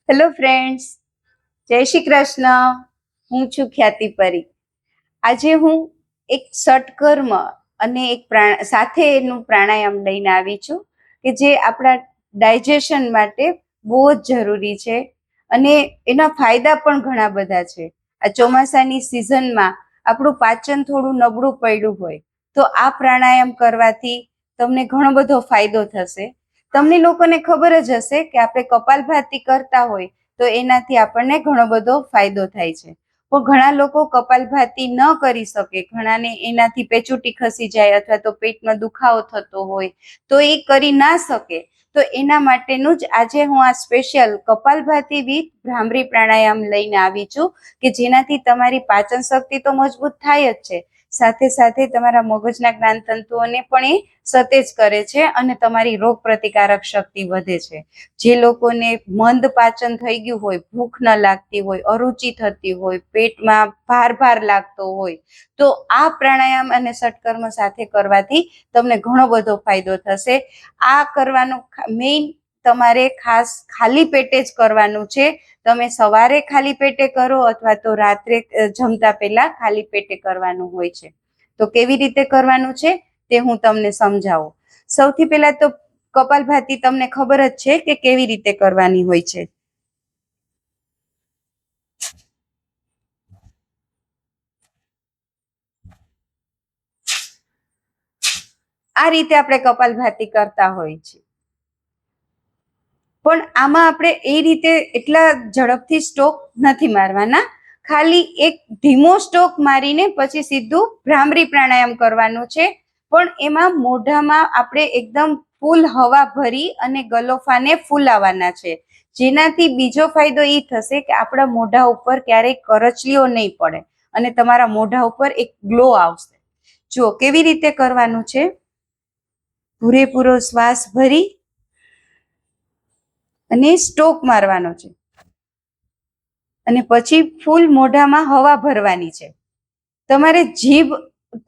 Hello friends, જય શ્રી કૃષ્ણ. હું છું ખ્યાતિ પરી. આજે હું એક ષટકર્મ અને એક સાથે એનું પ્રાણાયામ લઈને આવી છું કે જે આપણા ડાયજેશન માટે બહુ જ જરૂરી છે અને એના ફાયદા પણ ઘણા બધા છે. આ ચોમાસાની સિઝનમાં આપણું પાચન થોડું નબળું પડ્યું હોય તો આ પ્રાણાયામ કરવાથી તમને ઘણો બધો ફાયદો થશે. તમને લોકોને ખબર જ હશે કે આપણે કપાલભાતિ કરતા હોય તો એનાથી આપણને ઘણો બધો ફાયદો થાય છે. પણ ઘણા લોકો કપાલભાતિ ન કરી શકે, ઘણાને એનાથી પેચુટી ખસી જાય અથવા તો પેટમાં દુખાવો થતો હોય તો એ કરી ના શકે. તો એના માટેનું જ આજે હું આ સ્પેશિયલ કપાલભાતિ વિથ ભ્રામરી પ્રાણાયામ લઈને આવી છું કે જેનાથી તમારી પાચન શક્તિ તો મજબૂત થાય જ છે, સાથે સાથે તમારા મગજના જ્ઞાનતંતુઓને પણ એ સતેજ કરે છે અને તમારી રોગ પ્રતિકારક શક્તિ વધે છે. જે લોકોને મંદ પાચન થઈ ગયું હોય, ભૂખ ન લાગતી હોય, અરુચિ થતી હોય, પેટમાં ભાર લાગતો હોય તો આ પ્રાણાયામ અને ષટકર્મ સાથે કરવાથી તમને ઘણો બધો ફાયદો થશે. આ કરવાનું મેઇન તમારે ખાસ ખાલી પેટે જ કરવાનું છે. તમે સવારે ખાલી પેટે કરો અથવા તો રાત્રે જમતા પહેલા ખાલી પેટે કરવાનું હોય છે. તો કેવી રીતે કરવાનું છે તે હું તમને સમજાવું. સૌથી પહેલા તો કપાલભાતિ તમને ખબર જ છે કે કેવી રીતે કરવાની હોય છે. આ રીતે આપણે કપાલભાતિ કરતા હોય છે. પણ આમાં આપણે એ રીતે એટલા ઝડપથી સ્ટોક નથી મારવાના. ખાલી એક ધીમો સ્ટોક મારીને પછી સીધું ભ્રામરી પ્રાણાયામ કરવાનું છે. પણ એમાં મોઢામાં આપણે એકદમ ફૂલ હવા ભરી અને ગલોફાને ફૂલાવાના છે, જેનાથી બીજો ફાયદો એ થશે કે આપણા મોઢા ઉપર ક્યારેય કરચલીઓ નહીં પડે અને તમારા મોઢા ઉપર એક ગ્લો આવશે. જો કેવી રીતે કરવાનું છે. પૂરેપૂરો શ્વાસ ભરી અને સ્ટોક મારવાનો છે અને પછી ફૂલ મોઢામાં હવા ભરવાની છે. તમારે જીભ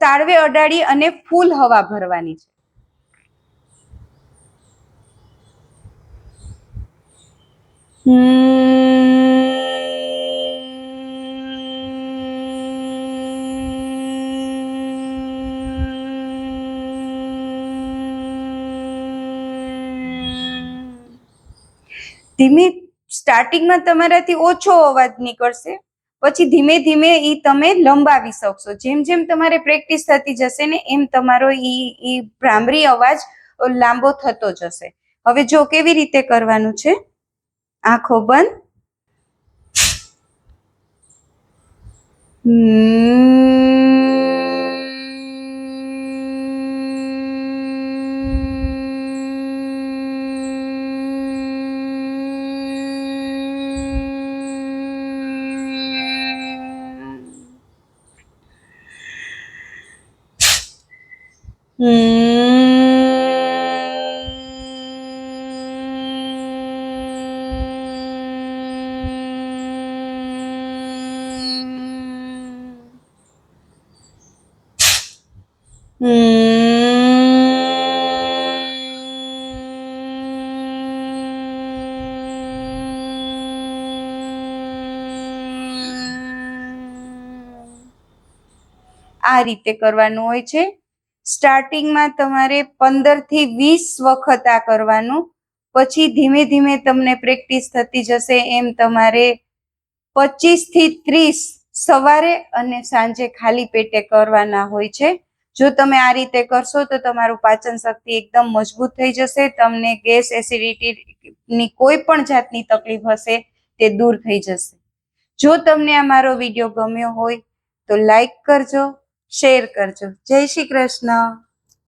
તાળવે અડાડી અને ફૂલ હવા ભરવાની છે. ધીમે સ્ટાર્ટિંગમાં તમારાથી ઓછો અવાજ નીકળશે, પછી ધીમે ધીમે એ તમે લંબાવી શકશો. જેમ જેમ તમારે પ્રેક્ટિસ થતી જશે ને એમ તમારો ઈ ભ્રામરી અવાજ લાંબો થતો જશે. હવે જો કેવી રીતે કરવાનું છે. આંખો બંધ. આ રીતે કરવાનું હોય છે. સ્ટાર્ટિંગમાં તમારે 15 થી 20 વખત આ કરવાનું, પછી ધીમે ધીમે તમને પ્રેક્ટિસ થતી જશે એમ તમારે 25 થી 30 સવારે અને સાંજે ખાલી પેટે કરવાના હોય છે. જો તમે આ રીતે કરશો તો તમારું પાચન શક્તિ એકદમ મજબૂત થઈ જશે. તમને ગેસ, એસિડિટીની કોઈ પણ જાતની તકલીફ હશે તે દૂર થઈ જશે. જો તમને આ મારો વિડીયો ગમ્યો હોય તો લાઈક કરજો, શેર કરજો. જય શ્રી કૃષ્ણ.